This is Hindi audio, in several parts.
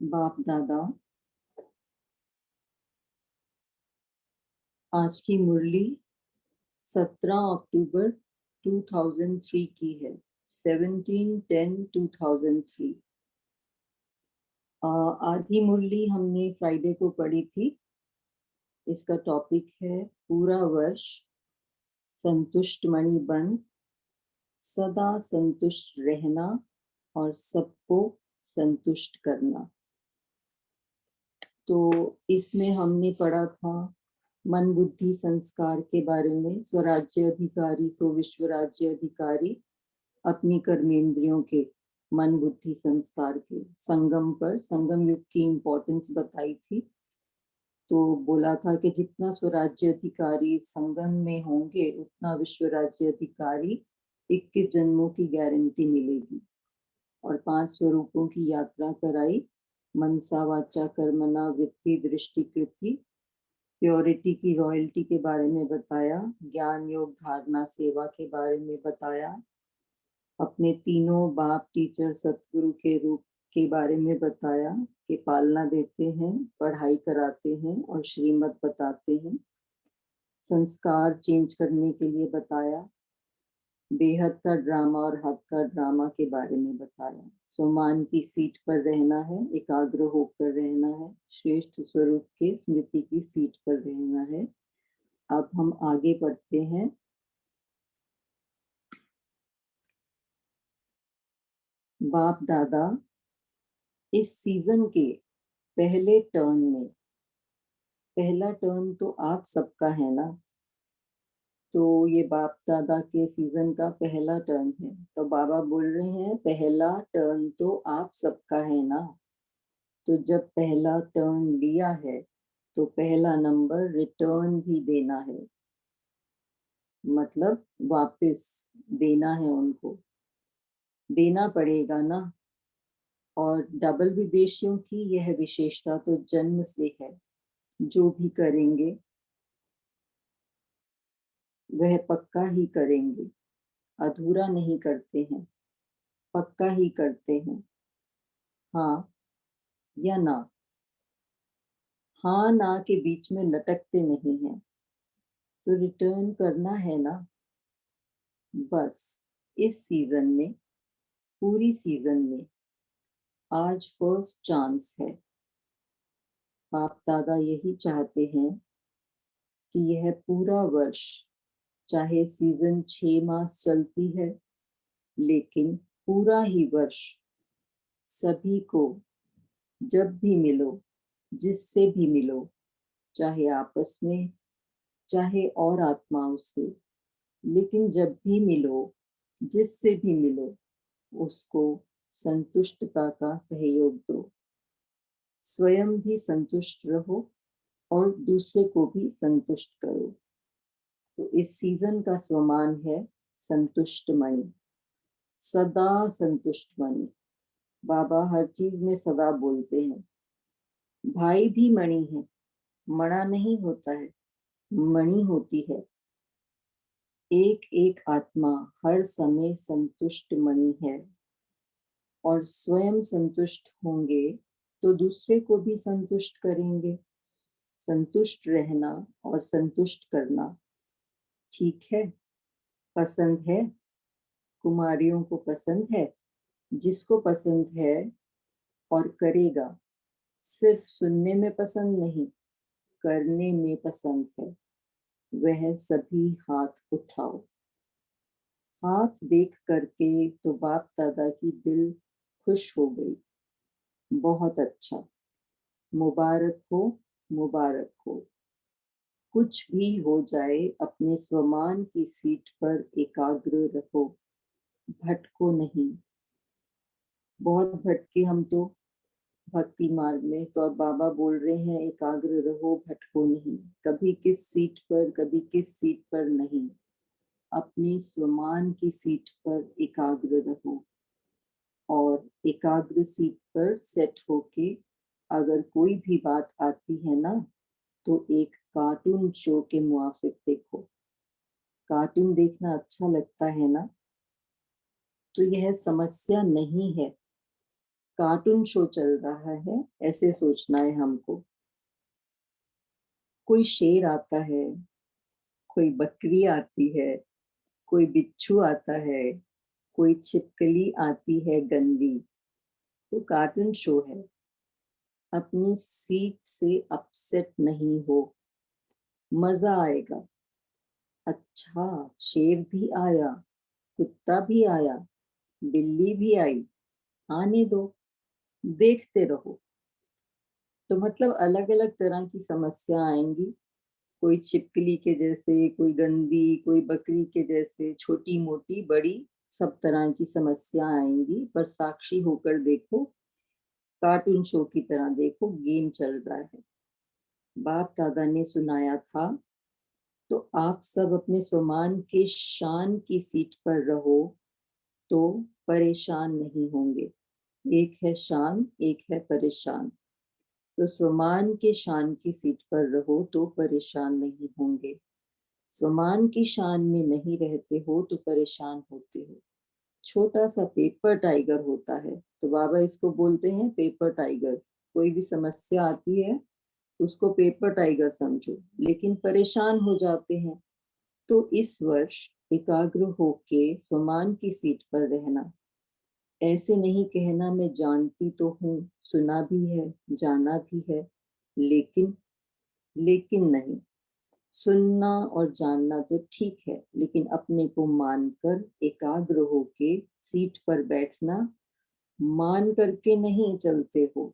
बाप दादा। आज की मुरली 17 अक्टूबर 2003 की है। 17/10/2003। आधी मुरली हमने फ्राइडे को पढ़ी थी। इसका टॉपिक है पूरा वर्ष संतुष्ट मणि बन, सदा संतुष्ट रहना और सबको संतुष्ट करना। तो इसमें हमने पढ़ा था मन बुद्धि संस्कार के बारे में। स्वराज्य अधिकारी सो विश्व राज्य अधिकारी, अपनी कर्मेंद्रियों के मन बुद्धि संस्कार के संगम पर संगम युग की इम्पोर्टेंस बताई थी। तो बोला था कि जितना स्वराज्य अधिकारी संगम में होंगे उतना विश्व राज्य अधिकारी 21 जन्मों की गारंटी मिलेगी। और 5 स्वरूपों की यात्रा कराई। मनसा वाचा कर्मणा वृत्ति दृष्टि कृति। प्योरिटी की रॉयल्टी के बारे में बताया। ज्ञान योग धारणा सेवा के बारे में बताया। अपने तीनों बाप टीचर सतगुरु के रूप के बारे में बताया कि पालना देते हैं, पढ़ाई कराते हैं और श्रीमत बताते हैं। संस्कार चेंज करने के लिए बताया। बेहद का ड्रामा और हद का ड्रामा के बारे में बताया। सोमान की सीट पर रहना है, एकाग्र होकर रहना है, श्रेष्ठ स्वरूप के स्मृति की सीट पर रहना है। अब हम आगे बढ़ते हैं। बाप दादा इस सीजन के पहले टर्न में, पहला टर्न तो आप सबका है ना। तो ये बाप दादा के सीजन का पहला टर्न है। तो बाबा बोल रहे हैं पहला टर्न तो आप सबका है ना। तो जब पहला टर्न लिया है तो पहला नंबर रिटर्न भी देना है, मतलब वापस देना है, उनको देना पड़ेगा ना। और डबल विदेशियों की यह विशेषता तो जन्म से है। जो भी करेंगे वह पक्का ही करेंगे, अधूरा नहीं करते हैं, पक्का ही करते हैं। हाँ या ना, हाँ ना के बीच में लटकते नहीं हैं। तो रिटर्न करना है ना। बस इस सीजन में, पूरी सीजन में आज फर्स्ट चांस है। बाप दादा यही चाहते हैं कि यह पूरा वर्ष, चाहे सीजन 6 मास चलती है, लेकिन पूरा ही वर्ष सभी को जब भी मिलो, जिससे भी मिलो, चाहे आपस में, चाहे और आत्माओं से, लेकिन जब भी मिलो, जिससे भी मिलो, उसको संतुष्टता का सहयोग दो। स्वयं भी संतुष्ट रहो और दूसरे को भी संतुष्ट करो। तो इस सीजन का स्वमान है संतुष्ट मणि, सदा संतुष्ट मणि। बाबा हर चीज में सदा बोलते हैं। भाई भी मणि है, मणा नहीं होता है, मणि होती है। एक एक आत्मा हर समय संतुष्ट मणि है। और स्वयं संतुष्ट होंगे तो दूसरे को भी संतुष्ट करेंगे। संतुष्ट रहना और संतुष्ट करना ठीक है, पसंद है, कुमारियों को पसंद है। जिसको पसंद है और करेगा, सिर्फ सुनने में पसंद नहीं, करने में पसंद है, वह सभी हाथ उठाओ। हाथ देख करके तो बाप दादा की दिल खुश हो गई। बहुत अच्छा, मुबारक हो, मुबारक हो। कुछ भी हो जाए अपने स्वमान की सीट पर एकाग्र रहो, भटको नहीं। बहुत भटके हम तो भक्ति मार्ग में। तो अब बाबा बोल रहे हैं एकाग्र रहो, भटको नहीं। कभी किस सीट पर, कभी किस सीट पर नहीं, अपने स्वमान की सीट पर एकाग्र रहो। और एकाग्र सीट पर सेट होके अगर कोई भी बात आती है ना, तो एक कार्टून शो के मुआफिक देखो। कार्टून देखना अच्छा लगता है ना। तो यह समस्या नहीं है। कार्टून शो चल रहा है, ऐसे सोचना है हमको। कोई शेर आता है, कोई बकरी आती है, कोई बिच्छू आता है, कोई छिपकली आती है गंदी। तो कार्टून शो है। अपनी सीट से अपसेट नहीं हो, मजा आएगा। अच्छा, शेर भी आया, कुत्ता भी आया, बिल्ली भी आई, आने दो, देखते रहो। तो मतलब अलग अलग तरह की समस्या आएंगी। कोई छिपकली के जैसे, कोई गंदी, कोई बकरी के जैसे, छोटी मोटी बड़ी, सब तरह की समस्या आएंगी। पर साक्षी होकर देखो, कार्टून शो की तरह देखो, गेम चल रहा है। बाप दादा ने सुनाया था, तो आप सब अपने स्वमान के शान की सीट पर रहो तो परेशान नहीं होंगे। एक है शान, एक है परेशान। तो स्वमान के शान की सीट पर रहो तो परेशान नहीं होंगे। स्वमान की शान में नहीं रहते हो तो परेशान होते हो। छोटा सा पेपर टाइगर होता है, तो बाबा इसको बोलते हैं पेपर टाइगर। कोई भी समस्या आती है, उसको पेपर टाइगर समझो, लेकिन परेशान हो जाते हैं। तो इस वर्ष एकाग्र होके स्वमान की सीट पर रहना। ऐसे नहीं कहना मैं जानती तो हूँ, सुना भी है, जाना भी है, लेकिन लेकिन नहीं। सुनना और जानना तो ठीक है, लेकिन अपने को मानकर एकाग्र होके सीट पर बैठना। मान करके नहीं चलते हो,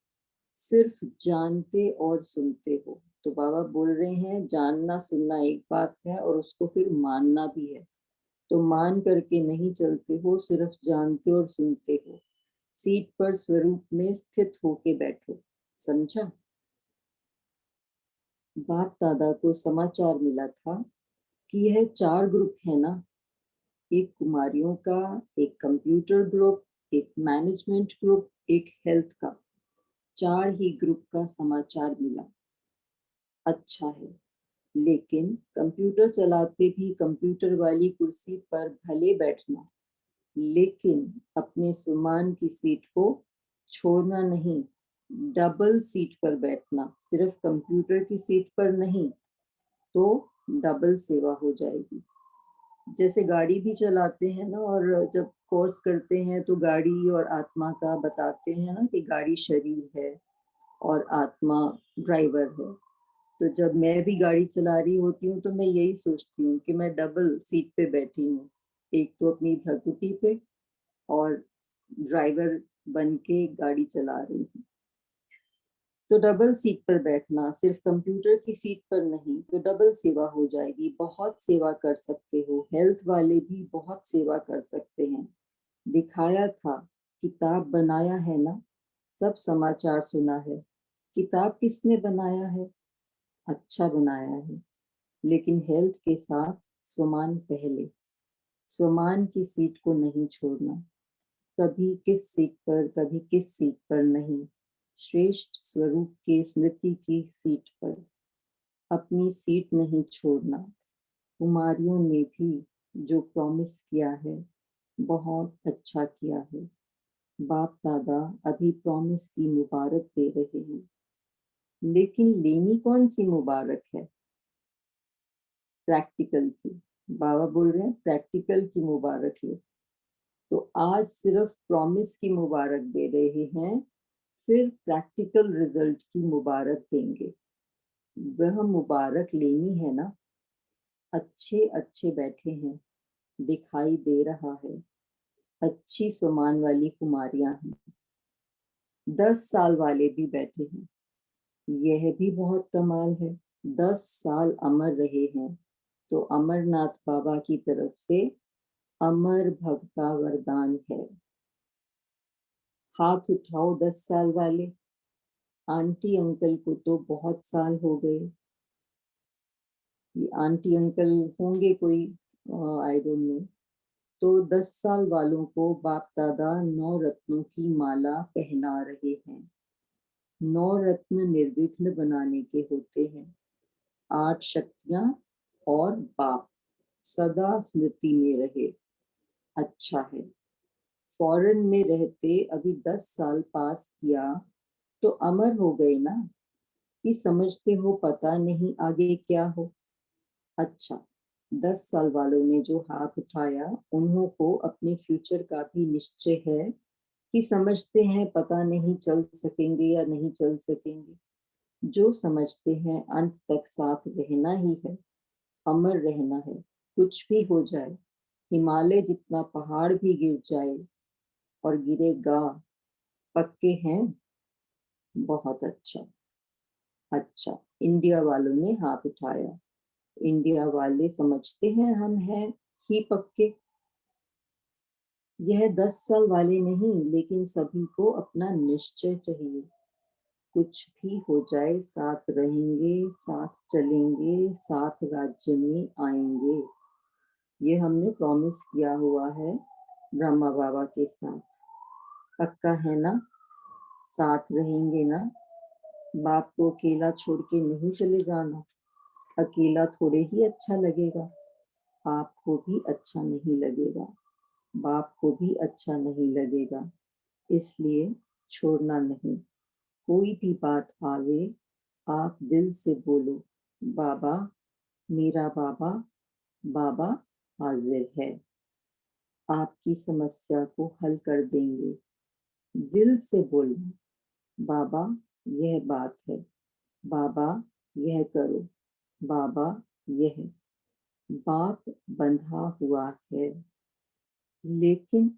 सिर्फ जानते और सुनते हो। तो बाबा बोल रहे हैं जानना सुनना एक बात है और उसको फिर मानना भी है। तो मान करके नहीं चलते हो, सिर्फ जानते और सुनते हो। सीट पर स्वरूप में स्थित होके बैठो। समझा? बाप दादा को समाचार मिला था कि यह 4 ग्रुप है ना, एक कुमारियों का, एक कंप्यूटर ग्रुप, एक मैनेजमेंट ग्रुप, एक हेल्थ का। 4 ही ग्रुप का समाचार मिला। अच्छा है, लेकिन कंप्यूटर चलाते भी कंप्यूटर वाली कुर्सी पर भले बैठना, लेकिन अपने सुमान की सीट को छोड़ना नहीं। डबल सीट पर बैठना, सिर्फ कंप्यूटर की सीट पर नहीं, तो डबल सेवा हो जाएगी। जैसे गाड़ी भी चलाते हैं ना, और जब कोर्स करते हैं तो गाड़ी और आत्मा का बताते हैं ना कि गाड़ी शरीर है और आत्मा ड्राइवर है। तो जब मैं भी गाड़ी चला रही होती हूँ तो मैं यही सोचती हूँ कि मैं डबल सीट पे बैठी हूँ। एक तो अपनी भ्रकुटी पे, और ड्राइवर बन के गाड़ी चला रही हूँ। तो डबल सीट पर बैठना, सिर्फ कंप्यूटर की सीट पर नहीं, तो डबल सेवा हो जाएगी। बहुत सेवा कर सकते हो, हेल्थ वाले भी बहुत सेवा कर सकते हैं। दिखाया था, किताब बनाया है ना, सब समाचार सुना है। किताब किसने बनाया है? अच्छा बनाया है, लेकिन हेल्थ के साथ स्वमान पहले। स्वमान की सीट को नहीं छोड़ना। कभी किस सीट पर, कभी किस सीट पर नहीं, श्रेष्ठ स्वरूप के स्मृति की सीट पर। अपनी सीट नहीं छोड़ना। कुमारियों ने भी जो प्रॉमिस किया है, बहुत अच्छा किया है। बाप दादा अभी प्रॉमिस की मुबारक दे रहे हैं, लेकिन लेनी कौन सी मुबारक है? प्रैक्टिकल की। बाबा बोल रहे हैं प्रैक्टिकल की मुबारक ले। तो आज सिर्फ प्रॉमिस की मुबारक दे रहे हैं, फिर प्रैक्टिकल रिजल्ट की मुबारक देंगे। वह मुबारक लेनी है ना। अच्छे अच्छे बैठे हैं, दिखाई दे रहा है। अच्छी सुमान वाली कुमारियां हैं। 10 साल वाले भी बैठे हैं, यह भी बहुत कमाल है। 10 साल अमर रहे हैं, तो अमरनाथ बाबा की तरफ से अमर भव का वरदान है। हाथ उठाओ 10 साल वाले। आंटी अंकल को तो बहुत साल हो गए। ये आंटी अंकल होंगे कोई, आई डोंट नो। तो 10 साल वालों को बाप दादा 9 रत्नों की माला पहना रहे हैं। 9 रत्न निर्विघ्न बनाने के होते हैं। 8 शक्तियां और बाप सदा स्मृति में रहे। अच्छा है, फॉरेन में रहते अभी 10 साल पास किया तो अमर हो गए ना, कि समझते हो पता नहीं आगे क्या हो। अच्छा, 10 साल वालों ने जो हाथ उठाया उन्हों को अपने फ्यूचर का भी निश्चय है, कि समझते हैं पता नहीं चल सकेंगे या नहीं चल सकेंगे। जो समझते हैं अंत तक साथ रहना ही है, अमर रहना है, कुछ भी हो जाए, हिमालय जितना पहाड़ भी गिर जाए, और गिरेगा, पक्के हैं। बहुत अच्छा। अच्छा, इंडिया वालों ने हाथ उठाया। इंडिया वाले समझते हैं हम हैं ही पक्के। यह 10 साल वाले नहीं, लेकिन सभी को अपना निश्चय चाहिए। कुछ भी हो जाए साथ रहेंगे, साथ चलेंगे, साथ राज्य में आएंगे। ये हमने प्रॉमिस किया हुआ है ब्रह्मा बाबा के साथ। पक्का है ना? साथ रहेंगे ना? बाप को अकेला छोड़ के नहीं चले जाना। अकेला थोड़े ही अच्छा लगेगा, आपको भी अच्छा नहीं लगेगा, बाप को भी अच्छा नहीं लगेगा। इसलिए छोड़ना नहीं। कोई भी बात आवे, आप दिल से बोलो, बाबा, मेरा बाबा, बाबा हाजिर है, आपकी समस्या को हल कर देंगे। दिल से बोलना, बाबा यह बात है, बाबा यह करो, बाबा यह। बाप बंधा हुआ है, लेकिन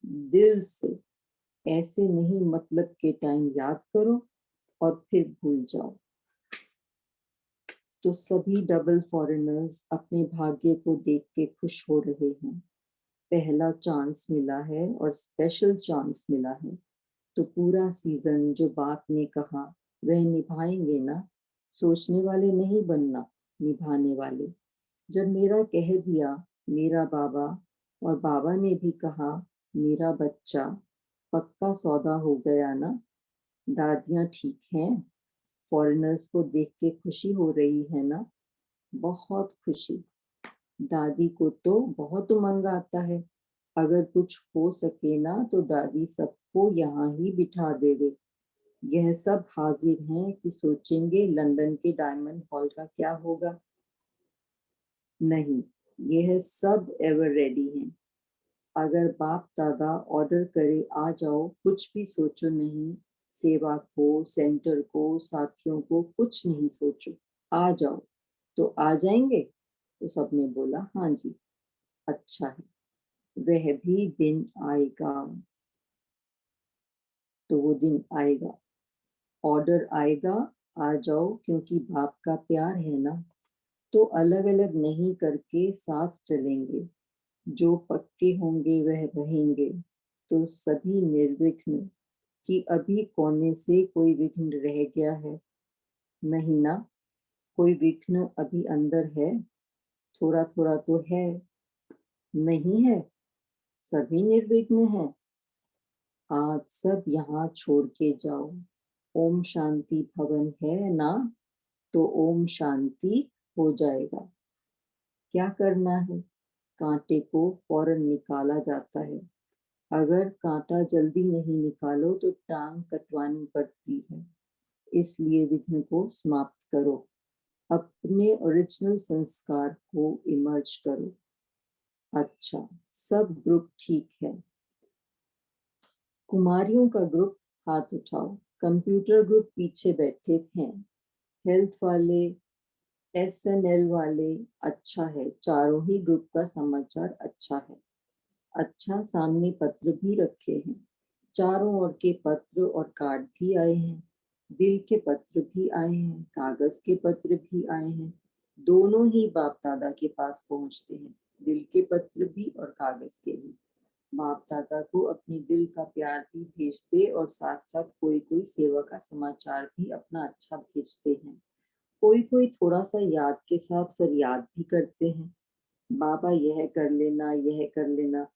दिल से। ऐसे नहीं मतलब के टाइम याद करो और फिर भूल जाओ। तो सभी डबल फॉरेनर्स अपने भाग्य को देख के खुश हो रहे हैं। पहला चांस मिला है और स्पेशल चांस मिला है, तो पूरा सीजन जो बाप ने कहा वह निभाएंगे ना। सोचने वाले नहीं बनना, निभाने वाले। जब मेरा कह दिया मेरा बाबा, और बाबा ने भी कहा मेरा बच्चा, पक्का सौदा हो गया ना। दादियाँ ठीक हैं? फॉरेनर्स को देख के खुशी हो रही है ना? बहुत खुशी। दादी को तो बहुत उमंग आता है। अगर कुछ हो सके ना तो दादी सबको यहाँ ही बिठा देवे। यह सब हाजिर हैं कि सोचेंगे लंदन के डायमंड हॉल का क्या होगा। नहीं, यह सब एवर रेडी हैं। अगर बाप दादा ऑर्डर करे आ जाओ, कुछ भी सोचो नहीं। सेवा को, सेंटर को, साथियों को कुछ नहीं सोचो, आ जाओ। तो आ जाएंगे? तो सबने बोला हाँ जी। अच्छा है, वह भी दिन आएगा। तो वो दिन आएगा, ऑर्डर आएगा, आ जाओ, क्योंकि बाप का प्यार है ना। तो अलग अलग नहीं करके साथ चलेंगे। जो पक्के होंगे वह रहेंगे। तो सभी निर्विघ्न, कि अभी कोने से कोई विघ्न रह गया है? नहीं ना, कोई विघ्न अभी अंदर है? थोड़ा थोड़ा तो है। नहीं है, सभी निर्विघ्न है। आज सब यहाँ छोड़ के जाओ। ओम शांति भवन है ना, तो ओम शांति हो जाएगा। क्या करना है? कांटे को फौरन निकाला जाता है। अगर कांटा जल्दी नहीं निकालो तो टांग कटवानी पड़ती है। इसलिए विघ्न को समाप्त करो। अपने ओरिजिनल संस्कार को इमर्ज करो। अच्छा, सब ग्रुप ठीक है। कुमारियों का ग्रुप हाथ उठाओ। कंप्यूटर ग्रुप पीछे बैठे हैं। हेल्थ वाले, एसएनएल वाले, अच्छा है। चारों ही ग्रुप का समाचार अच्छा है। अच्छा, सामने पत्र भी रखे हैं। चारों ओर के पत्र और कार्ड भी आए हैं। दिल के पत्र भी आए हैं, कागज के पत्र भी आए हैं। दोनों ही बाप दादा के पास पहुंचते हैं, दिल के पत्र भी और कागज के भी। बाप दादा को अपने दिल का प्यार भी भेजते और साथ साथ कोई कोई सेवा का समाचार भी अपना अच्छा भेजते हैं। कोई कोई थोड़ा सा याद के साथ फरियाद भी करते हैं, बाबा यह कर लेना, यह कर लेना।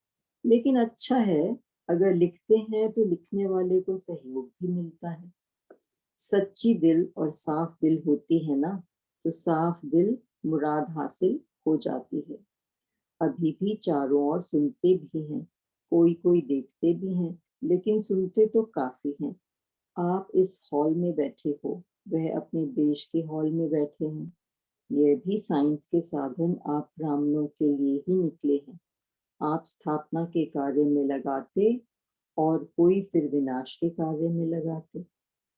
लेकिन अच्छा है, अगर लिखते हैं तो लिखने वाले को सहयोग भी मिलता है। सच्ची दिल और साफ दिल होती है ना, तो साफ दिल मुराद हासिल हो जाती है। अभी भी चारों ओर सुनते भी हैं। कोई कोई देखते भी हैं, लेकिन सुनते तो काफी हैं। आप इस हॉल में बैठे हो, वह अपने देश के हॉल में बैठे हैं। यह भी साइंस के साधन आप ब्राह्मणों के लिए ही निकले हैं। आप स्थापना के कार्य में लगाते और कोई फिर विनाश के कार्य में लगाते।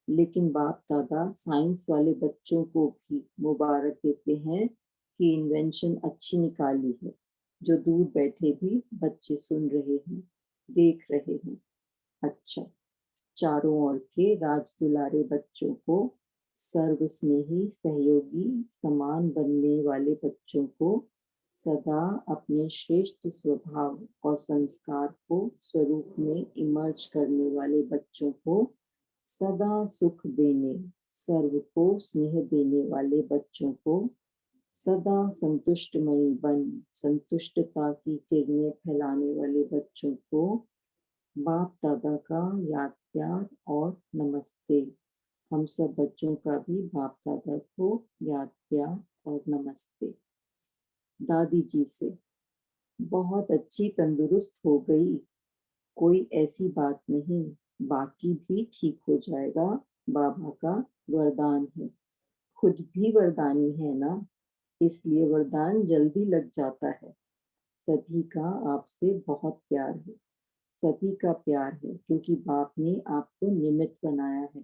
लेकिन बाप दादा साइंस वाले बच्चों को भी मुबारक देते हैं कि इन्वेंशन अच्छी निकाली है। जो दूर बैठे भी बच्चे सुन रहे हैं, देख रहे हैं। अच्छा, चारों ओर के राज दुलारे बच्चों को, सर्व स्नेही सहयोगी समान बनने वाले बच्चों को, सदा अपने श्रेष्ठ स्वभाव और संस्कार को स्वरूप में इमर्ज करने वाले बच्चों को, सदा सुख देने, सर्व को स्नेह देने वाले बच्चों को, सदा संतुष्टमयी बन संतुष्टता की किरणें फैलाने वाले बच्चों को बाप दादा का याद प्यार और नमस्ते। हम सब बच्चों का भी बाप दादा को याद प्यार और नमस्ते। दादी जी से, बहुत अच्छी, तंदुरुस्त हो गई, कोई ऐसी बात नहीं, बाकी भी ठीक हो जाएगा, बाबा का वरदान है। खुद भी वरदानी है ना, इसलिए वरदान जल्दी लग जाता है। सभी का आपसे बहुत प्यार है, सभी का प्यार है, क्योंकि बाप ने आपको निमित्त बनाया है।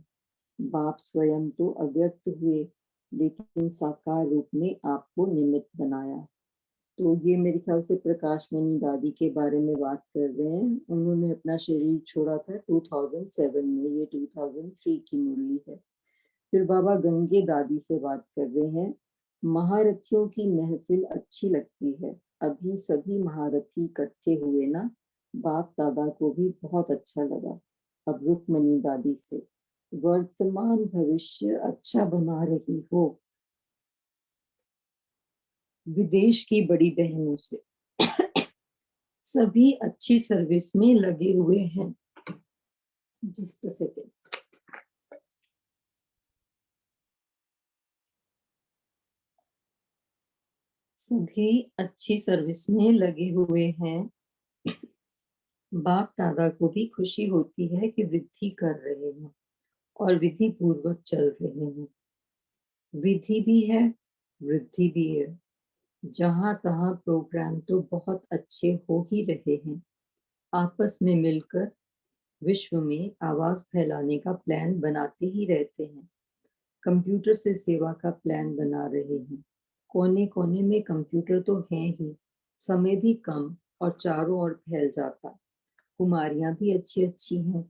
बाप स्वयं तो अव्यक्त हुए, लेकिन साकार रूप में आपको निमित्त बनाया। तो ये मेरे ख्याल से प्रकाश मणि दादी के बारे में बात कर रहे हैं। उन्होंने अपना शरीर छोड़ा था 2007 में, ये 2003 की मुरली है। फिर बाबा गंगे दादी से बात कर रहे हैं। महारथियों की महफिल अच्छी लगती है, अभी सभी महारथी इकट्ठे हुए ना, बाप दादा को भी बहुत अच्छा लगा। अब रुक्मणी दादी से, वर्तमान भविष्य अच्छा बना रही हो, विदेश की बड़ी बहनों से, सभी अच्छी सर्विस में लगे हुए हैं। Just a second. सभी अच्छी सर्विस में लगे हुए हैं। बाप दादा को भी खुशी होती है कि वृद्धि कर रहे हैं और विधि पूर्वक चल रहे हैं। विधि भी है, वृद्धि भी है। जहां तहां प्रोग्राम तो बहुत अच्छे हो ही रहे हैं। आपस में मिलकर विश्व में आवाज फैलाने का प्लान बनाते ही रहते हैं। कंप्यूटर से सेवा का प्लान बना रहे हैं। कोने कोने में कंप्यूटर तो हैं ही, समय भी कम और चारों ओर फैल जाता। कुमारियां भी अच्छी अच्छी हैं,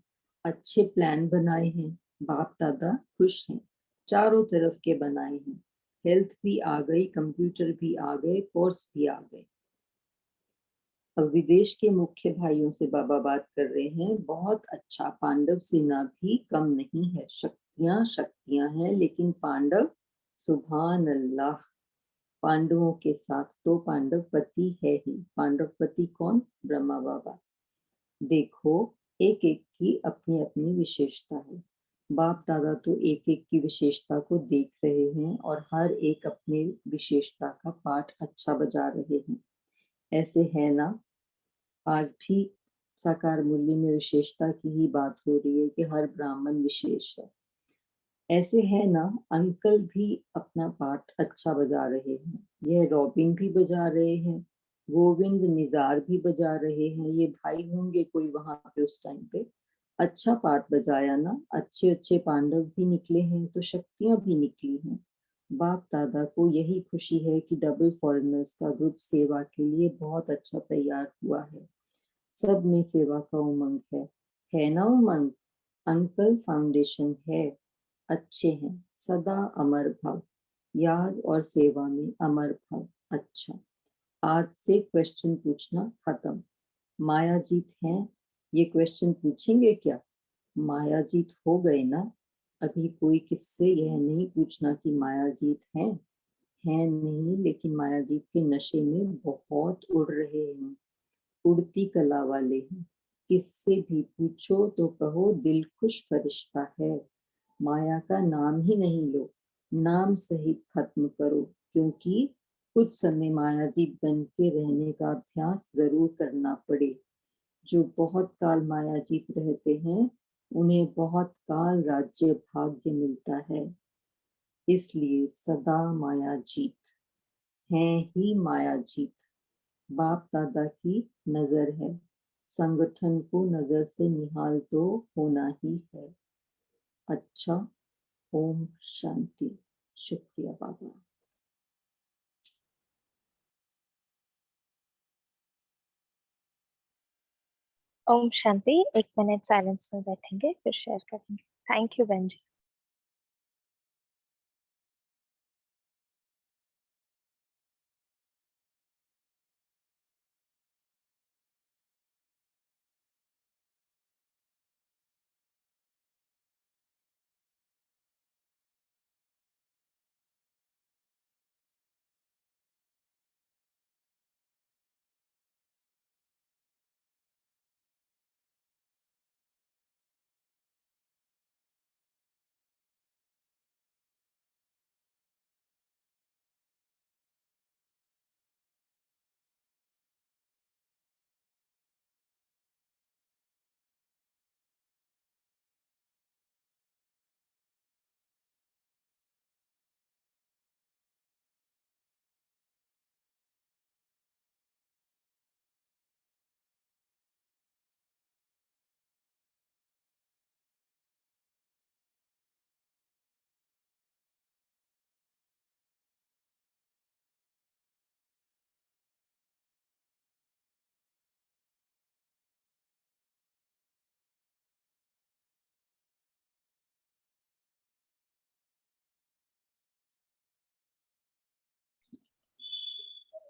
अच्छे प्लान बनाए हैं। बाप दादा खुश हैं, चारों तरफ के बनाए हैं। हेल्थ भी आ गई, कंप्यूटर भी आ गए, कोर्स भी आ गए। अब विदेश के मुख्य भाइयों से बाबा बात कर रहे हैं। बहुत अच्छा, पांडव सेना भी कम नहीं है, शक्तियां शक्तियां हैं, लेकिन पांडव, सुभान अल्लाह, पांडवों के साथ तो पांडव पति है ही। पांडव पति कौन? ब्रह्मा बाबा। देखो, एक एक की अपनी अपनी विशेषता है। बाप दादा तो एक एक की विशेषता को देख रहे हैं और हर एक अपनी विशेषता का पाठ अच्छा बजा रहे हैं। ऐसे है ना, आज भी साकार मूल्य में विशेषता की ही बात हो रही है कि हर ब्राह्मण विशेष है। ऐसे है ना, अंकल भी अपना पाठ अच्छा बजा रहे हैं। यह रॉबिन भी बजा रहे हैं, गोविंद निजार भी बजा रहे हैं। ये भाई होंगे कोई वहां पे उस टाइम पे। अच्छा पाठ बजाया ना, अच्छे अच्छे पांडव भी निकले हैं तो शक्तियां भी निकली हैं। बाप दादा को यही खुशी है कि डबल फॉरेनर्स का ग्रुप सेवा के लिए बहुत अच्छा तैयार हुआ है। सब में सेवा का उमंग है ना उमंग? अंकल फाउंडेशन है, अच्छे हैं, सदा अमर भाव, याद और सेवा में अमर भाव। अच्छा, आज से क्वेश्चन पूछना खत्म। मायाजीत हैं, ये क्वेश्चन पूछेंगे क्या? मायाजीत हो गए ना। अभी कोई किससे यह नहीं पूछना कि मायाजीत हैं नहीं, लेकिन मायाजीत के नशे में बहुत उड़ रहे हैं, उड़ती कला वाले हैं। किससे भी पूछो तो कहो दिल खुश फरिश्ता है। माया का नाम ही नहीं लो, नाम सहित खत्म करो, क्योंकि कुछ समय मायाजीत बन के रहने का अभ्यास जरूर करना पड़े। जो बहुत काल मायाजीत रहते हैं उन्हें बहुत काल राज्य भाग्य मिलता है, इसलिए सदा मायाजीत हैं ही मायाजीत। बाप दादा की नजर है, संगठन को नजर से निहाल तो होना ही है। अच्छा, ओम शांति। शुक्रिया बाबा। ओम शांति। 1 मिनट साइलेंस में बैठेंगे फिर शेयर करेंगे। थैंक यू बहन जी।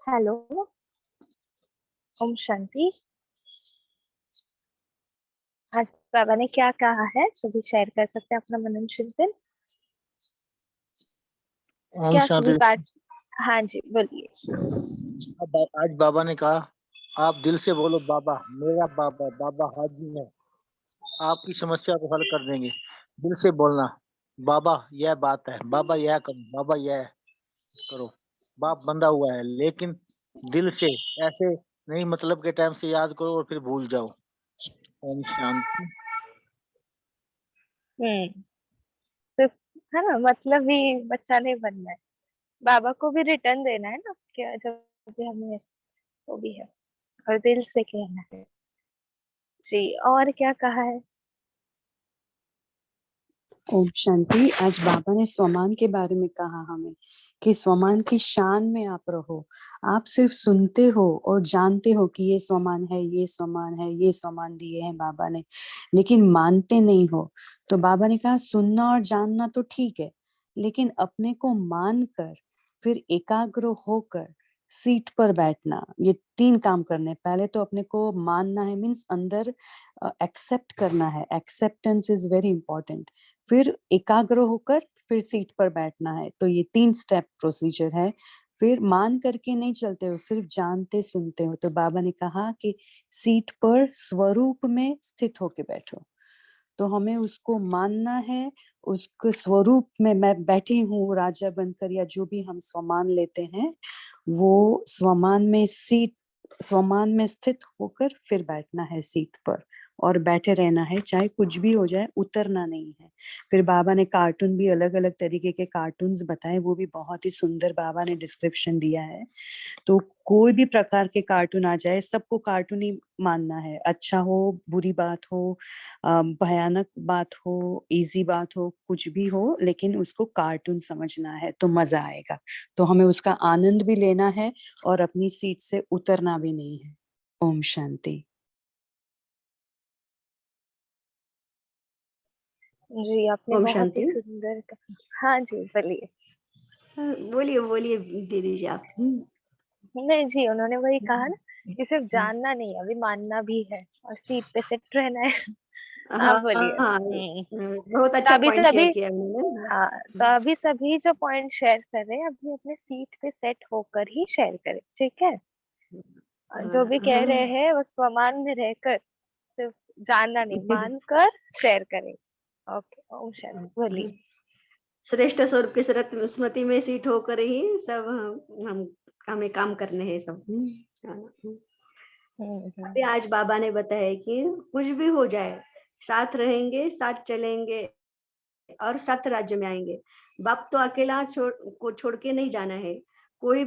हेलो, ओम शांति। आज बाबा ने क्या कहा है सभी शेयर कर सकते हैं अपना मनन चिंतन। ओम क्या सभी शांति। पाठ? हाँ जी बोलिए। आज बाबा ने कहा, आप दिल से बोलो बाबा, मेरा बाबा, बाबा हाजिर है, आपकी समस्या को हल कर देंगे। दिल से बोलना, बाबा यह बात है, बाबा यह करो, बाबा यह करो। बाप बंधा हुआ है, लेकिन दिल से ऐसे नहीं, मतलब के टाइम से याद करो और फिर भूल जाओ। ओम शांति। सिर्फ है ना, मतलब ही बच्चा नहीं बनना है, बाबा को भी रिटर्न देना है ना, क्या जब भी हमें वो भी है, और दिल से कहना है जी। और क्या कहा है? ओम शांति। आज बाबा ने स्वमान के बारे में कहा हमें कि स्वमान की शान में आप रहो। आप सिर्फ सुनते हो और जानते हो कि ये स्वमान है, ये स्वमान है, ये स्वमान दिए हैं बाबा ने, लेकिन मानते नहीं हो। तो बाबा ने कहा सुनना और जानना तो ठीक है, लेकिन अपने को मान कर फिर एकाग्र होकर सीट पर बैठना, ये 3 काम करने। पहले तो अपने को मानना है, मीन्स अंदर एक्सेप्ट करना है। Acceptance is very important. फिर एकाग्र होकर फिर सीट पर बैठना है। तो ये 3 स्टेप प्रोसीजर है। फिर मान करके नहीं चलते हो, सिर्फ जानते सुनते हो। तो बाबा ने कहा कि सीट पर स्वरूप में स्थित होके बैठो। तो हमें उसको मानना है, उसके स्वरूप में मैं बैठी हूँ राजा बनकर, या जो भी हम स्वमान लेते हैं वो स्वमान में स्थित होकर फिर बैठना है सीट पर, और बैठे रहना है, चाहे कुछ भी हो जाए, उतरना नहीं है। फिर बाबा ने कार्टून भी, अलग अलग तरीके के कार्टून्स बताए, वो भी बहुत ही सुंदर बाबा ने डिस्क्रिप्शन दिया है। तो कोई भी प्रकार के कार्टून आ जाए, सबको कार्टून ही मानना है। अच्छा हो, बुरी बात हो, भयानक बात हो, इजी बात हो, कुछ भी हो, लेकिन उसको कार्टून समझना है तो मजा आएगा। तो हमें उसका आनंद भी लेना है और अपनी सीट से उतरना भी नहीं है। ओम शांति। जी आपने ओम बहुत ही शांति। सुंदर कहा। हाँ जी बोलिए। बोलिए बोलिए दीदी जी आप। नहीं जी, उन्होंने वही कहा ना कि सिर्फ जानना नहीं, अभी मानना भी है और सीट पे सेट रहना है। आप हाँ बोलिए। हाँ, बहुत तो अच्छा अभी पॉइंट शेयर सभी, किया उन्होंने। हाँ, तो अभी सभी जो पॉइंट शेयर कर रहे हैं अभी अपने सीट पे सेट होकर ही शेयर करें, ठीक है? और जो भी कह रहे हैं वो स्वमान में रहकर, सिर्फ जानना नहीं, मान कर शेयर करें। ओके, ओम शांति। बोलिए। श्रेष्ठ स्वरूप की स्मृति में सीट होकर ही सब हम हमें काम करने हैं सब। अभी आज बाबा ने बताया कि कुछ भी हो जाए, साथ रहेंगे, साथ चलेंगे और साथ राज्य में आएंगे। बाप तो अकेला छोड़ के नहीं जाना है। कोई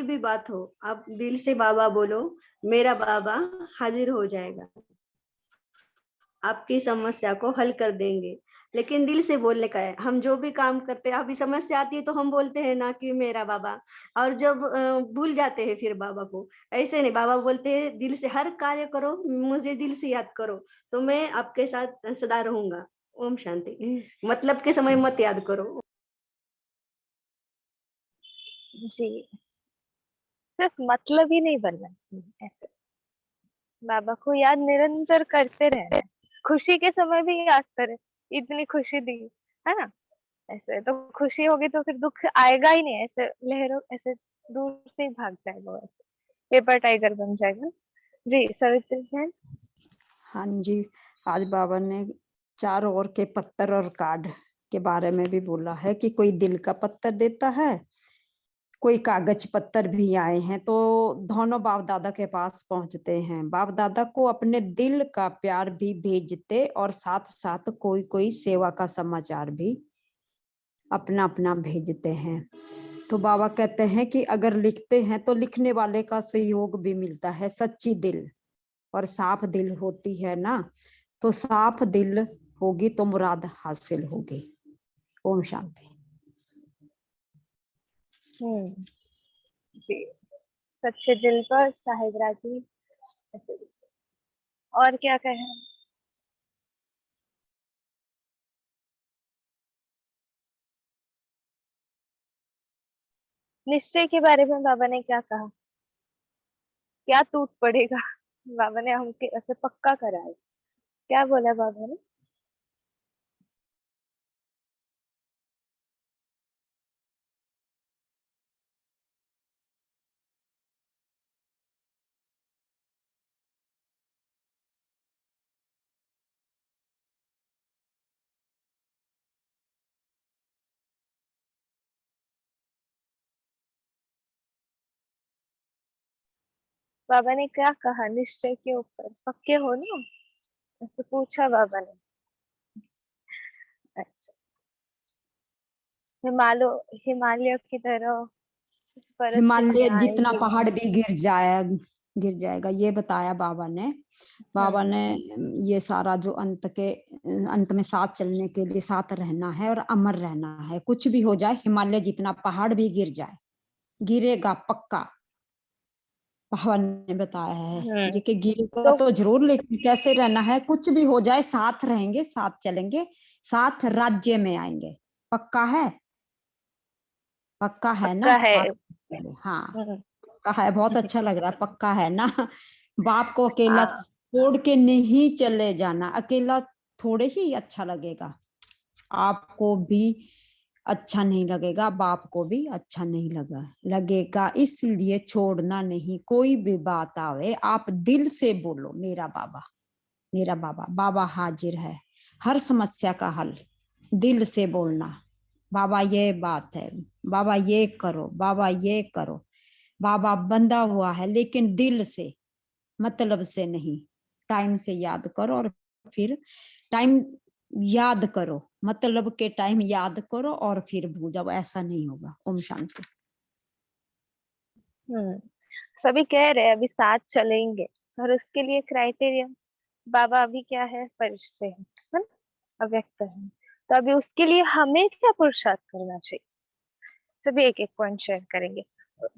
भी बात हो, आप दिल से बाबा बोलो, मेरा बाबा हाजिर हो जाएगा, आपकी समस्या को हल कर देंगे। लेकिन दिल से बोलने का है। हम जो भी काम करते हैं, अभी समस्या आती है तो हम बोलते हैं ना कि मेरा बाबा, और जब भूल जाते हैं फिर बाबा को। ऐसे नहीं, बाबा बोलते हैं दिल से हर कार्य करो, मुझे दिल से याद करो, तो मैं आपके साथ सदा रहूंगा। ओम शांति। मतलब के समय मत याद करो। जी, सिर्फ मतलब ही नहीं बनना चाहिए, ऐसे बाबा को याद निरंतर करते रहना है। खुशी के समय भी याद करें, इतनी खुशी दी है ना, ऐसे तो खुशी होगी तो फिर दुख आएगा ही नहीं, ऐसे लहरों ऐसे दूर से ही भाग जाएगा, वैसे पेपर टाइगर बन जाएगा। जी सवित्री बहन। हाँ जी, आज बाबा ने 4 ओर के पत्थर और कार्ड के बारे में भी बोला है कि कोई दिल का पत्थर देता है, कोई कागज पत्थर भी आए हैं, तो दोनों बाप दादा के पास पहुंचते हैं। बाप दादा को अपने दिल का प्यार भी भेजते और साथ साथ कोई कोई सेवा का समाचार भी अपना अपना भेजते हैं। तो बाबा कहते हैं कि अगर लिखते हैं तो लिखने वाले का सहयोग भी मिलता है। सच्ची दिल और साफ दिल होती है ना, तो साफ दिल होगी तो मुराद हासिल होगी। ओम शांति। जी, सच्चे दिल पर साहिब राजी। और क्या कहें? निश्चय के बारे में बाबा ने क्या कहा? क्या टूट पड़ेगा? बाबा ने हमके ऐसे पक्का कराया, क्या बोला बाबा ने? बाबा ने क्या कहा निश्चय के ऊपर? पक्के हो ना, ऐसे पूछा बाबा ने। अच्छा, हिमालय की तरह हिमालय परिस्थितियां जितना आएंगी। पहाड़ भी गिर जाएगा, ये बताया बाबा ने। बाबा ने ये सारा जो अंत में साथ चलने के लिए साथ रहना है और अमर रहना है। कुछ भी हो जाए, हिमालय जितना पहाड़ भी गिर जाए, गिरेगा पक्का। बाबा ने बताया है ये कि गिरेगा तो जरूर, लेकिन कैसे रहना है, कुछ भी हो जाए साथ रहेंगे, साथ चलेंगे, साथ राज्य में आएंगे। पक्का है? पक्का है ना? पक्का है। हाँ, पक्का है। बहुत अच्छा लग रहा है, पक्का है ना। बाप को अकेला हाँ, छोड़ के नहीं चले जाना। अकेला थोड़े ही अच्छा लगेगा, आपको भी अच्छा नहीं लगेगा, बाप को भी अच्छा नहीं लगेगा। इसलिए छोड़ना नहीं। कोई भी बात आवे, आप दिल से बोलो, मेरा बाबा, मेरा बाबा। बाबा हाजिर है, हर समस्या का हल दिल से बोलना। बाबा ये बात है, बाबा ये करो, बाबा ये करो। बाबा बंधा हुआ है, लेकिन दिल से, मतलब से नहीं। टाइम से याद करो और फिर टाइम याद करो, मतलब के टाइम याद करो और फिर भूल जाओ, ऐसा नहीं होगा। ओम शांति। सभी कह रहे हैं अभी साथ चलेंगे, और उसके लिए क्राइटेरिया बाबा अभी क्या है, परिचय है ना? अव्यक्त है, तो अभी उसके लिए हमें क्या पुरुषार्थ करना चाहिए? सभी एक एक पॉइंट शेयर करेंगे।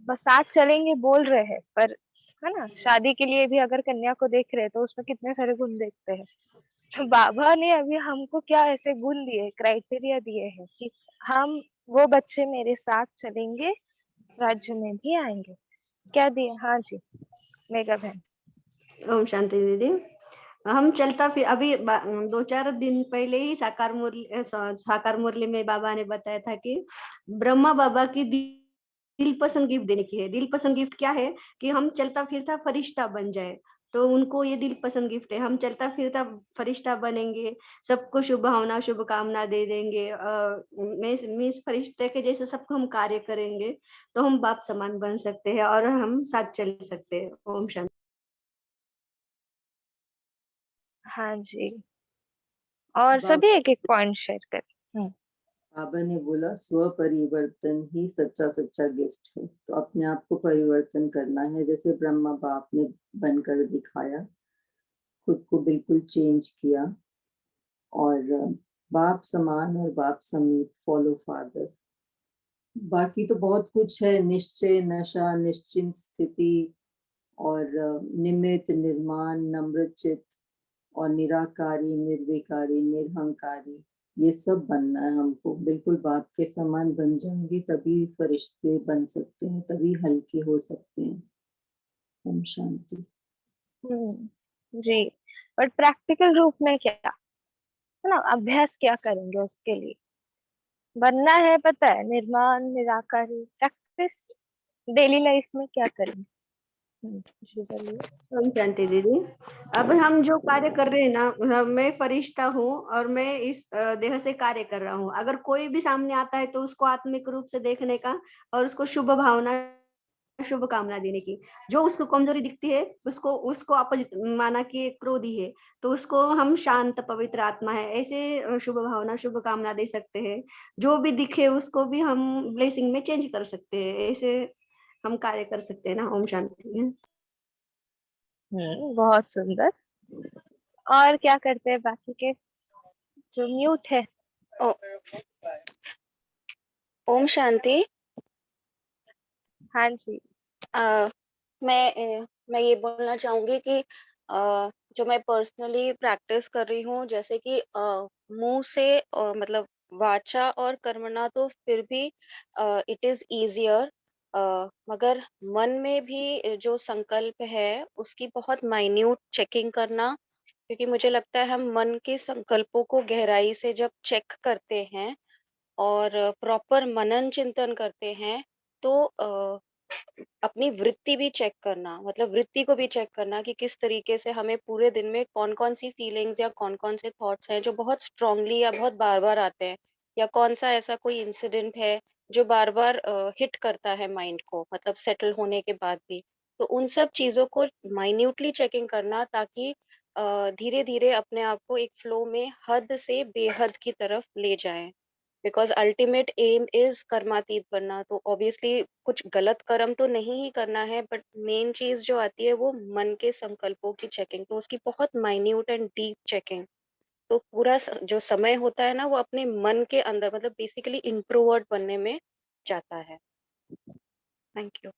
बस साथ चलेंगे बोल रहे हैं, पर है ना, शादी के लिए भी अगर कन्या को देख रहे हैं तो उसमें कितने सारे गुण देखते हैं। तो बाबा ने अभी हमको क्या ऐसे गुण दिए, क्राइटेरिया दिए हैं कि हम वो बच्चे मेरे साथ चलेंगे, राज्य में भी आएंगे। क्या दिए? हाँ जी मेगा बहन। ओम शांति दीदी। हम चलता फिर अभी 2-4 दिन पहले ही साकार मुरली में बाबा ने बताया था कि ब्रह्मा बाबा की दिल पसंद गिफ्ट देने की है। दिल पसंद गिफ्ट क्या है कि हम चलता फिरता फरिश्ता बन जाए, तो उनको ये दिल पसंद गिफ्ट है। हम चलता फिरता फरिश्ता बनेंगे, सबको शुभ भावना शुभकामना दे देंगे, मैं फरिश्ते के जैसे सबको हम कार्य करेंगे, तो हम बाप समान बन सकते हैं और हम साथ चल सकते हैं। ओम शांति। हाँ जी, और बाबा सभी एक एक पॉइंट शेयर करें। बाबा ने बोला स्व परिवर्तन ही सच्चा सच्चा गिफ्ट है। तो अपने आप को परिवर्तन करना है, जैसे ब्रह्मा बाप ने बनकर दिखाया, खुद को बिल्कुल चेंज किया, और बाप समान और बाप समीप, फॉलो फादर। बाकी तो बहुत कुछ है, निश्चय, नशा, निश्चिंत स्थिति, और निमित्त, निर्माण, नम्रचित, और निराकारी, निर्विकारी, निरहंकारी, ये सब बनना है हमको। बिल्कुल बाप के समान बन जाएंगे तभी फरिश्ते बन सकते हैं, तभी हल्के हो सकते हैं। ओम शांति। जी, बट प्रैक्टिकल रूप में क्या है ना, अभ्यास क्या करेंगे उसके लिए? बनना है, पता है, निर्माण, निराकारी, प्रैक्टिस डेली लाइफ में क्या करेंगे? जी बोलिए। ओम शांति दीदी। अब हम जो कार्य कर रहे हैं ना, मैं फरिश्ता हूँ और मैं इस देह से कार्य कर रहा हूँ। अगर कोई भी सामने आता है तो उसको आत्मिक रूप से देखने का और उसको शुभ भावना, शुभ कामना देने की। जो उसको कमजोरी दिखती है उसको उसको अपोजिट माना कि क्रोधी है, तो उसको हम शांत पवित्र आत्मा है ऐसे शुभ भावना, शुभ कामना दे सकते हैं। जो भी दिखे उसको भी हम ब्लेसिंग में चेंज कर सकते हैं, ऐसे हम कार्य कर सकते हैं ना। ओम शांति। बहुत सुंदर। और क्या करते हैं बाकी के जो म्यूट है? ओ, ओम शांति। हाँ जी। मैं ये बोलना चाहूंगी कि जो मैं पर्सनली प्रैक्टिस कर रही हूँ, जैसे कि मुंह से मतलब वाचा और कर्मणा तो फिर भी इट इज इजियर, मगर मन में भी जो संकल्प है उसकी बहुत माइन्यूट चेकिंग करना, क्योंकि मुझे लगता है हम मन के संकल्पों को गहराई से जब चेक करते हैं और प्रॉपर मनन चिंतन करते हैं, तो अपनी वृत्ति भी चेक करना, मतलब वृत्ति को भी चेक करना कि किस तरीके से हमें पूरे दिन में कौन-कौन सी फीलिंग्स या कौन-कौन से थॉट्स हैं जो बहुत स्ट्रांगली या बहुत बार-बार आते हैं, या कौन-सा ऐसा कोई इंसिडेंट है जो बार-बार हिट करता है माइंड को, मतलब सेटल होने के बाद भी। तो उन सब चीज़ों को माइन्यूटली चेकिंग करना, ताकि धीरे-धीरे अपने आप को एक फ्लो में हद से बेहद की तरफ ले जाएँ। बिकॉज़ अल्टीमेट एम इज़ कर्मातीत बनना, तो ऑब्वियसली कुछ गलत कर्म तो नहीं ही करना है, बट मेन चीज़ जो आती है वो मन के संकल्पों की चेकिंग, तो उसकी बहुत माइन्यूट एंड डीप चेकिंग। तो पूरा जो समय होता है ना, वो अपने मन के अंदर, मतलब बेसिकली इंट्रोवर्ट बनने में जाता है। Thank you.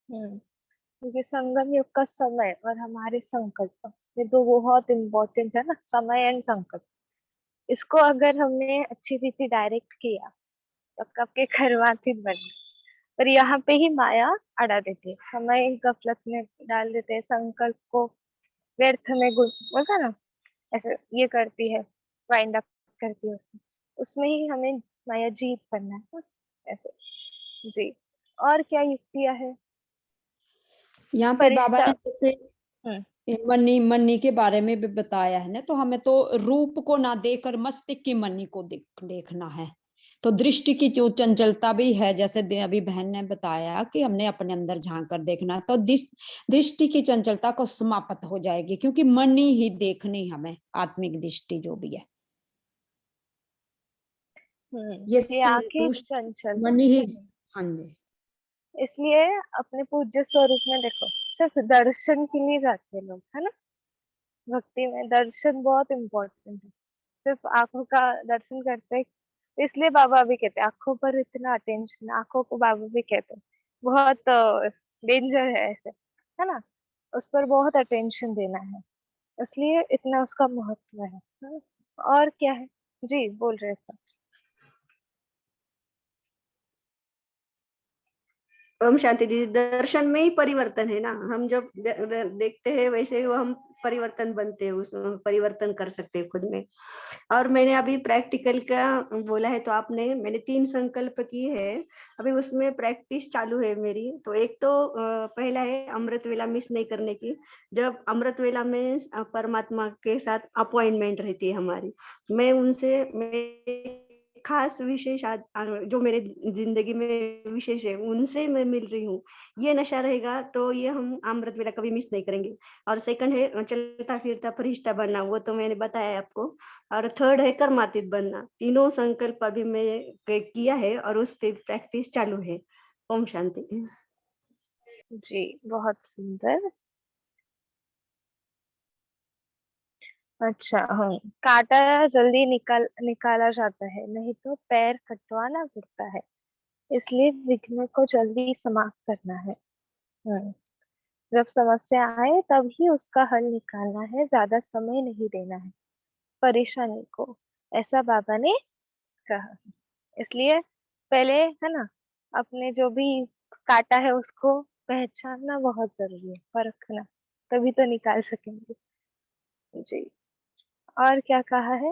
क्योंकि संगम युग का समय और हमारे संकल्प, ये दो बहुत इम्पोर्टेंट है ना, समय एंड संकल्प। इसको अगर हमने अच्छी रीति डायरेक्ट किया तो कब के कर्मातीत बन गए। पर यहाँ पे ही माया अड़ा देती है, समय गफलत में डाल देते हैं, संकल्प को व्यर्थ में बोलता ना, ऐसे ये करती है, वाइंड अप करती है उसमें। उसमें ही हमें माया जीत करना है ना, ऐसे। जी, और क्या युक्तियाँ है? यहाँ पे बाबा फरिश्ता। ने जैसे मन्नी मन्नी के बारे में भी बताया है ना, तो हमें तो रूप को ना देखकर मस्तिष्क की मन्नी को देखना है। तो दृष्टि की जो चंचलता भी है, जैसे अभी बहन ने बताया कि हमने अपने अंदर झांक कर देखना, तो दृष्टि की चंचलता को समाप्त हो जाएगी, क्योंकि मन्नी ही देखनी हमें, आत्मिक दृष्टि जो भी है ये ये आंखें संतुष्ट चंचल। मन्नी ही। हाँ जी। इसलिए अपने पूज्य स्वरूप में देखो, सिर्फ दर्शन के लिए जाते हैं लोग, है ना। भक्ति में दर्शन बहुत इम्पोर्टेंट है। सिर्फ आंखों का दर्शन करते हैं, तो इसलिए बाबा भी कहते हैं आंखों पर इतना अटेंशन, आंखों को बाबा भी कहते हैं बहुत डेंजर है ऐसे, है ना। उस पर बहुत अटेंशन देना है, इसलिए इतना उसका महत्व है ना? और क्या है? जी बोल रहे थे। ओम शांति दीदी। दर्शन में ही परिवर्तन है ना, हम जब देखते हैं वैसे वो हम परिवर्तन बनते हैं, उसमें परिवर्तन कर सकते हैं खुद में। और मैंने अभी प्रैक्टिकल का बोला है, तो आपने, मैंने 3 संकल्प की है, अभी उसमें प्रैक्टिस चालू है मेरी। तो एक तो पहला है अमृत वेला मिस नहीं करने की। जब अमृत वेला में परमात्मा के साथ अपॉइंटमेंट रहती है हमारी, मैं उनसे, मैं खास विशेष जो मेरे जिंदगी में विशेष है उनसे मैं मिल रही हूँ, ये नशा रहेगा तो ये हम अमृत वेला कभी मिस नहीं करेंगे। और सेकंड है चलता फिरता फरिश्ता बनना, वो तो मैंने बताया आपको। और थर्ड है कर्मातीत बनना। तीनों संकल्प अभी मैं किया है और उस पे प्रैक्टिस चालू है। ओम शांति। जी, बहुत सुंदर। अच्छा, हाँ, काटा जल्दी निकाला जाता है, नहीं तो पैर कटवाना पड़ता है, इसलिए विघ्न को जल्दी समाप्त करना है। जब समस्या आए तब ही उसका हल निकालना है, ज्यादा समय नहीं देना है परेशानी को, ऐसा बाबा ने कहा। इसलिए पहले है ना, अपने जो भी काटा है उसको पहचानना बहुत जरूरी है, परखना, तभी तो निकाल सकेंगे। जी, और क्या कहा है?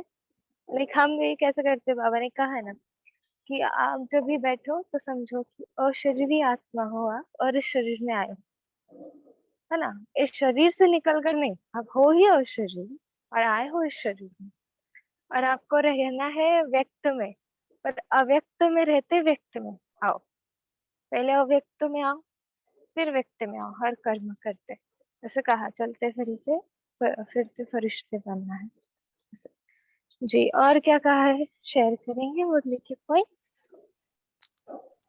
लाइक हम ये कैसे करते, बाबा ने कहा है ना कि आप जब भी बैठो तो समझो कि अशरीरी आत्मा हो आप, और इस शरीर में आए हो, है ना। इस शरीर से निकल कर नहीं, आप हो ही अशरीरी और आए हो इस शरीर में, और आपको रहना है व्यक्त में, पर अव्यक्त में रहते व्यक्त में आओ। पहले अव्यक्त में आओ, फिर व्यक्त में आओ, हर कर्म करते। ऐसे कहा, चलते फिरते फरिश्ते बनना है। जी, और क्या कहा है शेयर करेंगे मुरली के पॉइंट्स?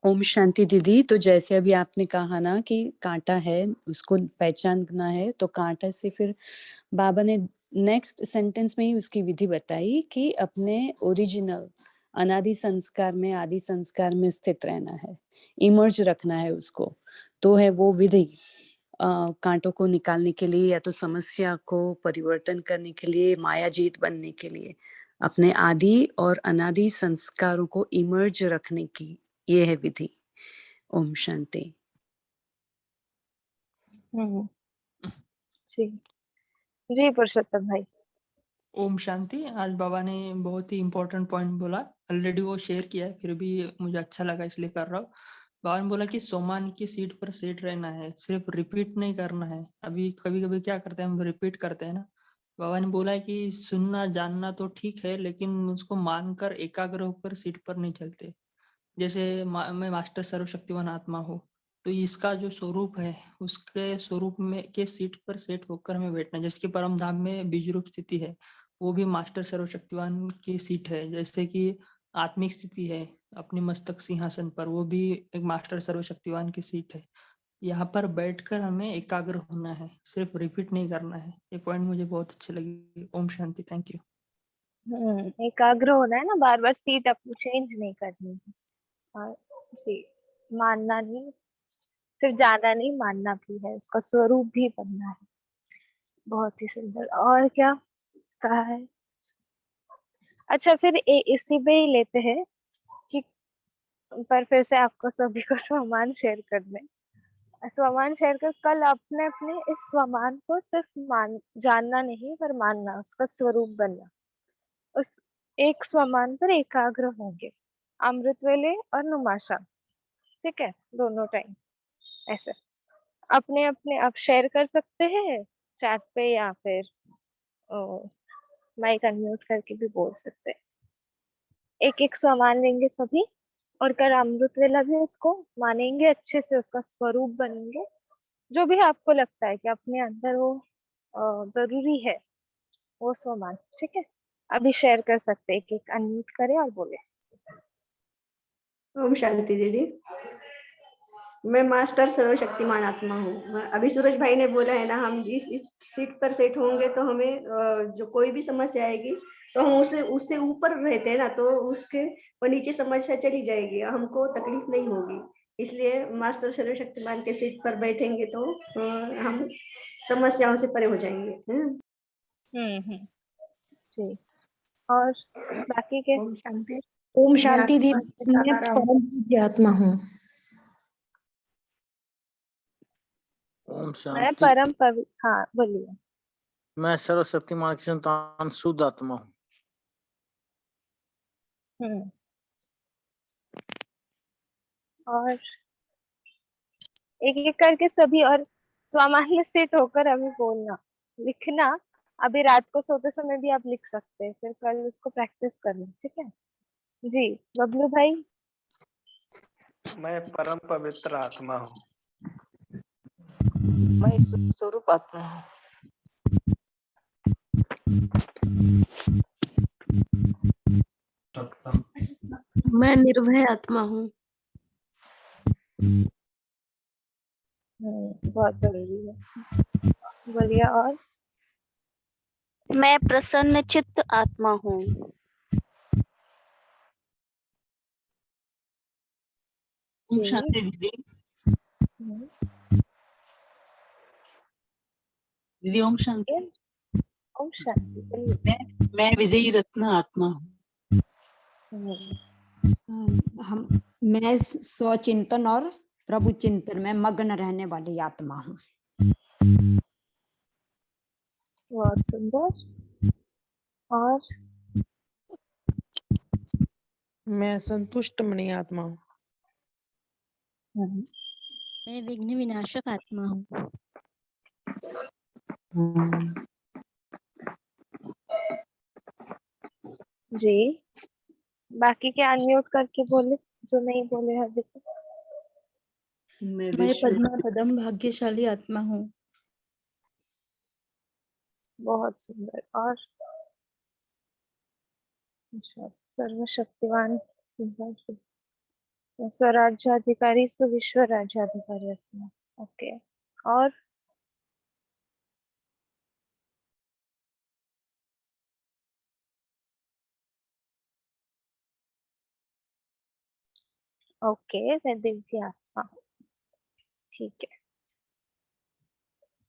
ओम शांति दीदी। तो जैसे अभी आपने कहा ना कि कांटा है उसको पहचानना है, तो कांटा से फिर बाबा ने नेक्स्ट सेंटेंस में ही उसकी विधि बताई कि अपने ओरिजिनल अनादि संस्कार में, आदि संस्कार में स्थित रहना है, इमर्ज रखना है उसको। तो है वो विधि कांटों को निकालने के लिए, या तो समस्या को परिवर्तन करने के लिए, माया जीत बनने के लिए, अपने आदि और अनादि संस्कारों को इमर्ज रखने की ये है विधि। ओम शांति। जी जी, पुरुषोत्तम भाई। ओम शांति। आज बाबा ने बहुत ही इम्पोर्टेंट पॉइंट बोला, ऑलरेडी वो शेयर किया है, फिर भी मुझे अच्छा लगा इसलिए कर रहा हूँ। बाबा ने बोला कि सोमान की सीट पर सेट रहना है, सिर्फ रिपीट नहीं करना है। अभी कभी कभी क्या करते हैं हम, रिपीट करते हैं ना। बाबा ने बोला है कि सुनना जानना तो ठीक है, लेकिन उसको मानकर एकाग्र होकर सीट पर नहीं चलते। जैसे मैं मास्टर सर्वशक्तिवान आत्मा हूँ, तो इसका जो स्वरूप है उसके स्वरूप में के सीट पर सेट होकर हमें बैठना, जिसके परम धाम में बीज रूप स्थिति है, वो भी मास्टर सर्वशक्तिवान की सीट है। जैसे कि आत्मिक स्थिति है अपनी मस्तक सिंहासन पर, वो भी एक मास्टर सर्वशक्तिवान की सीट है। यहाँ पर बैठकर हमें एकाग्र होना है, सिर्फ रिपीट नहीं करना है। ये पॉइंट मुझे बहुत अच्छे लगे। ओम शांति। Thank you. एकाग्र होना है ना, बार बार सीट अपनी चेंज नहीं करनी है। और जी, मानना नहीं, सिर्फ जाना नहीं, मानना भी है, उसका स्वरूप भी बनना है। बहुत ही सुंदर। और क्या कहा है? अच्छा, फिर इसी पे ही लेते हैं कि, पर फिर से आपको सभी को स्वमान शेयर करने, स्वमान शेयर कर, कल अपने अपने इस स्वमान को सिर्फ जानना नहीं, पर मानना, उसका स्वरूप बनना। उस एक स्वमान पर एकाग्र होंगे, अमृत वेले और नुमाशा, ठीक है, दोनों टाइम। ऐसे अपने अपने आप शेयर कर सकते हैं चैट पे, या फिर माइक अनम्यूट करके भी बोल सकते हैं। एक एक स्वमान लेंगे सभी, और कर अमृत वेला भी उसको मानेंगे अच्छे से, उसका स्वरूप बनेंगे। जो भी आपको लगता है कि अपने अंदर वो जरूरी है, वो स्वमान, ठीक है। अभी शेयर कर सकते हैं, एक एक अनम्यूट करें और बोले। ओम शांति दीदी। मैं मास्टर सर्वशक्तिमान आत्मा हूँ। अभी सूरज भाई ने बोला है ना, हम इस सीट पर सेट होंगे तो हमें जो कोई भी समस्या आएगी तो हम उससे ऊपर रहते हैं ना, तो उसके वो नीचे समस्या चली जाएगी, हमको तकलीफ नहीं होगी। इसलिए मास्टर सर्वशक्तिमान के सीट पर बैठेंगे तो हम समस्याओं से परे हो जाएंगे। जी, और बाकी के? ओम शांति। ओम मैं शांति आत्मा दीदी। के मैं सहारा हूँ। परम पूज्य आत्मा हूँ। ओम मैं शांति। परम हाँ, बोलिए। मैं सर्वशक्तिमान की संतान शुद्ध आत्मा हूँ। और एक एक करके सभी, और सामान्य सेट होकर अभी बोलना, लिखना। अभी रात को सोते समय भी आप लिख सकते हैं, फिर कल उसको प्रैक्टिस करना, ठीक है। जी बबलू भाई। मैं परम पवित्र आत्मा हूँ। मैं स्वरूप आत्मा हूँ। मैं निर्भय आत्मा हूँ। बहुत जरूरी है। बोलिए और। मैं प्रसन्न चित्त आत्मा हूँ। ओम जी। शांति दीदी। दीदी ओम शांति। ओम शांति। बोलिए। मैं विजयी रत्न आत्मा हूँ। मैं स्वचिंतन और प्रभु चिंतन में मग्न रहने वाली आत्मा हूँ। बहुत सुंदर। और मैं संतुष्ट मणि आत्मा हूँ। मैं विघ्न विनाशक आत्मा हूँ। जी बाकी के अनम्यूट करके बोले जो नहीं बोले अभी तक। मैं मैं विश्व पद्मा पदम भाग्यशाली आत्मा हूँ। बहुत सुंदर। और अच्छा, सर्वशक्तिवान स्वराज्याधिकारी विश्व राज्याधिकारी आत्मा। ओके। और ओके मैं दिव्य आत्मा हूँ। ठीक है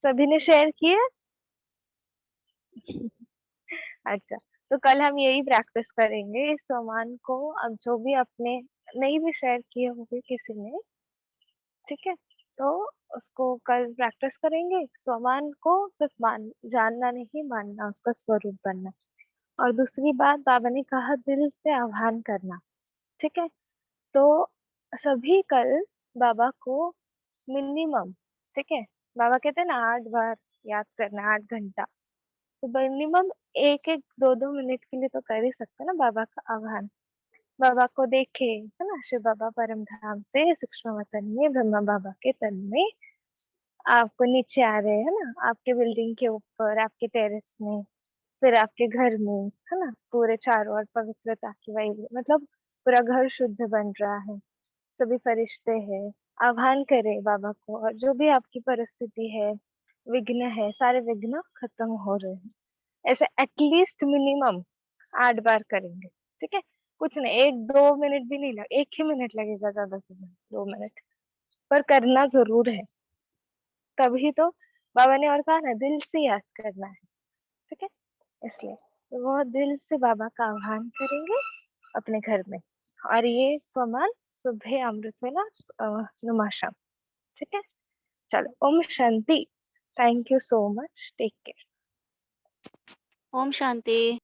सभी ने शेयर किए। अच्छा तो कल हम यही प्रैक्टिस करेंगे इस सम्मान को। अब जो भी अपने नहीं भी शेयर किए होंगे किसी ने, ठीक है, तो उसको कल प्रैक्टिस करेंगे। स्वमान को सिर्फ जानना नहीं, मानना, उसका स्वरूप बनना। और दूसरी बात बाबा ने कहा दिल से आह्वान करना। ठीक है तो सभी कल बाबा को मिनिमम, ठीक है, बाबा कहते हैं ना 8 बार याद करना, 8 घंटा, तो मिनिमम 1-1, 2-2 मिनट के लिए तो कर ही सकते ना बाबा का आह्वान। बाबा को देखे है ना, शिव बाबा परम धाम से सूक्ष्म वतन में ब्रह्मा बाबा के तन में आपको नीचे आ रहे हैं ना, आपके बिल्डिंग के ऊपर, आपके टेरेस में, फिर आपके घर में, है ना, पूरे चारों ओर पवित्रता की वायु, मतलब पूरा घर शुद्ध बन रहा है, सभी फरिश्ते हैं। आह्वान करें बाबा को, और जो भी आपकी परिस्थिति है, विघ्न है, सारे विघ्न खत्म हो रहे हैं। ऐसे एटलीस्ट मिनिमम 8 बार करेंगे। ठीक है कुछ नहीं, 1-2 मिनट भी नहीं लगे, 1 ही मिनट लगेगा ज्यादा से ज्यादा, 2 मिनट, पर करना जरूर है। तभी तो बाबा ने और कहा ना दिल से याद करना है। ठीक है इसलिए तो वो दिल से बाबा का आह्वान करेंगे अपने घर में। और ये स्वमान सुबह अमृत वेला नुमाशम। ठीक है चलो ओम शांति। Thank you so much. Take care. ओम शांति।